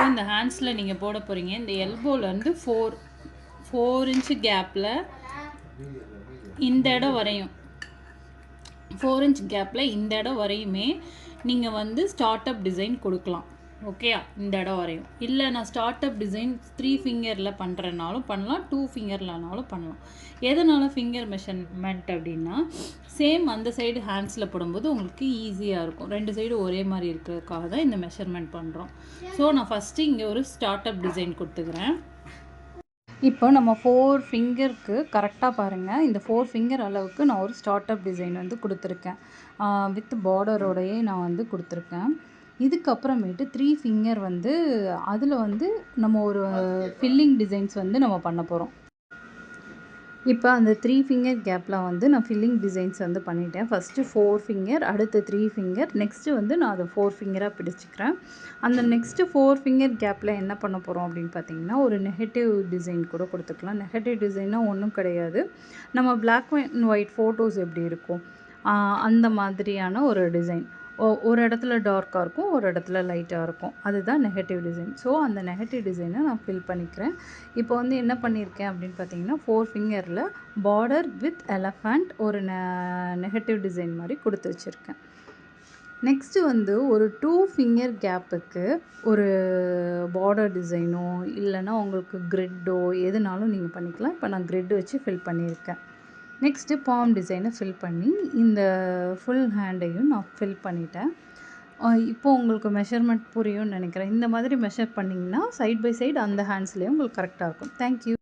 இந்த ஹேண்ட்ஸில் நீங்கள் போட போகிறீங்க. இந்த எல்போலேருந்து 4 இன்ச்சு கேப்பில் இந்த இடம் வரையும் 4 இன்ச் கேப்பில் இந்த இடம் வரையுமே நீங்கள் வந்து ஸ்டார்ட் அப் டிசைன் கொடுக்கலாம். ஓகேயா? இந்த இடம் வரையும். இல்லை நான் ஸ்டார்ட் அப் டிசைன் 3 ஃபிங்கரில் பண்ணுறனாலும் பண்ணலாம், 2 ஃபிங்கர்லனாலும் பண்ணலாம். எதனால் ஃபிங்கர் மெஷர்மெண்ட் அப்படின்னா, சேம் அந்த சைடு ஹேண்ட்ஸில் போடும்போது உங்களுக்கு ஈஸியாக இருக்கும். 2 சைடு ஒரே மாதிரி இருக்கிறதுக்காக தான் இந்த மெஷர்மெண்ட் பண்ணுறோம். ஸோ நான் ஃபஸ்ட்டு இங்கே ஒரு ஸ்டார்ட் அப் டிசைன் கொடுத்துக்கிறேன். இப்போ நம்ம 4 ஃபிங்கருக்கு கரெக்டாக பாருங்கள், இந்த 4 ஃபிங்கர் அளவுக்கு நான் ஒரு ஸ்டார்ட் அப் டிசைன் வந்து கொடுத்துருக்கேன். வித் பார்டரோடையே நான் வந்து கொடுத்துருக்கேன். இதுக்கப்புறமேட்டு 3 ஃபிங்கர் வந்து அதில் வந்து நம்ம ஒரு ஃபில்லிங் டிசைன்ஸ் வந்து நம்ம பண்ண போகிறோம். இப்போ அந்த 3 ஃபிங்கர் கேப்பில் வந்து நான் ஃபில்லிங் டிசைன்ஸ் வந்து பண்ணிட்டேன். ஃபஸ்ட்டு 4 ஃபிங்கர், அடுத்து 3 ஃபிங்கர், நெக்ஸ்ட்டு வந்து நான் அதை 4 ஃபிங்கராக பிடிச்சிக்கிறேன். அந்த நெக்ஸ்ட்டு 4 ஃபிங்கர் கேப்பில் என்ன பண்ண போகிறோம் அப்படின்னு பார்த்தீங்கன்னா, ஒரு நெகட்டிவ் டிசைன் கூட கொடுத்துக்கலாம். நெகட்டிவ் டிசைனாக ஒன்றும் கிடையாது, நம்ம பிளாக் அண்ட் ஒயிட் ஃபோட்டோஸ் எப்படி இருக்கும் அந்த மாதிரியான ஒரு டிசைன். ஒரு இடத்துல டார்க்காக இருக்கும், ஒரு இடத்துல லைட்டாக இருக்கும். அதுதான் நெகட்டிவ் டிசைன். ஸோ அந்த நெகட்டிவ் டிசைனை நான் ஃபில் பண்ணிக்கிறேன். இப்போ வந்து என்ன பண்ணியிருக்கேன் அப்படின்னு பார்த்தீங்கன்னா, 4 ஃபிங்கரில் பார்டர் வித் எலஃபண்ட் ஒரு நெகட்டிவ் டிசைன் மாதிரி கொடுத்து வச்சுருக்கேன். நெக்ஸ்ட்டு வந்து ஒரு 2 ஃபிங்கர் கேப்புக்கு ஒரு பார்டர் டிசைனோ இல்லைன்னா உங்களுக்கு கிரிட்டோ எதுனாலும் நீங்கள் பண்ணிக்கலாம். இப்போ நான் கிரிட் வச்சு ஃபில் பண்ணியிருக்கேன். நெக்ஸ்ட்டு பாம் டிசைனை ஃபில் பண்ணி இந்த ஃபுல் ஹேண்டையும் நான் ஃபில் பண்ணிட்டேன். இப்போது உங்களுக்கு மெஷர்மெண்ட் புரியும்னு நினைக்கிறேன். இந்த மாதிரி மெஷர் பண்ணிங்கன்னா சைட் பை சைடு அந்த ஹேண்ட்ஸ்லேயும் உங்களுக்கு கரெக்டாக இருக்கும். தேங்க்யூ.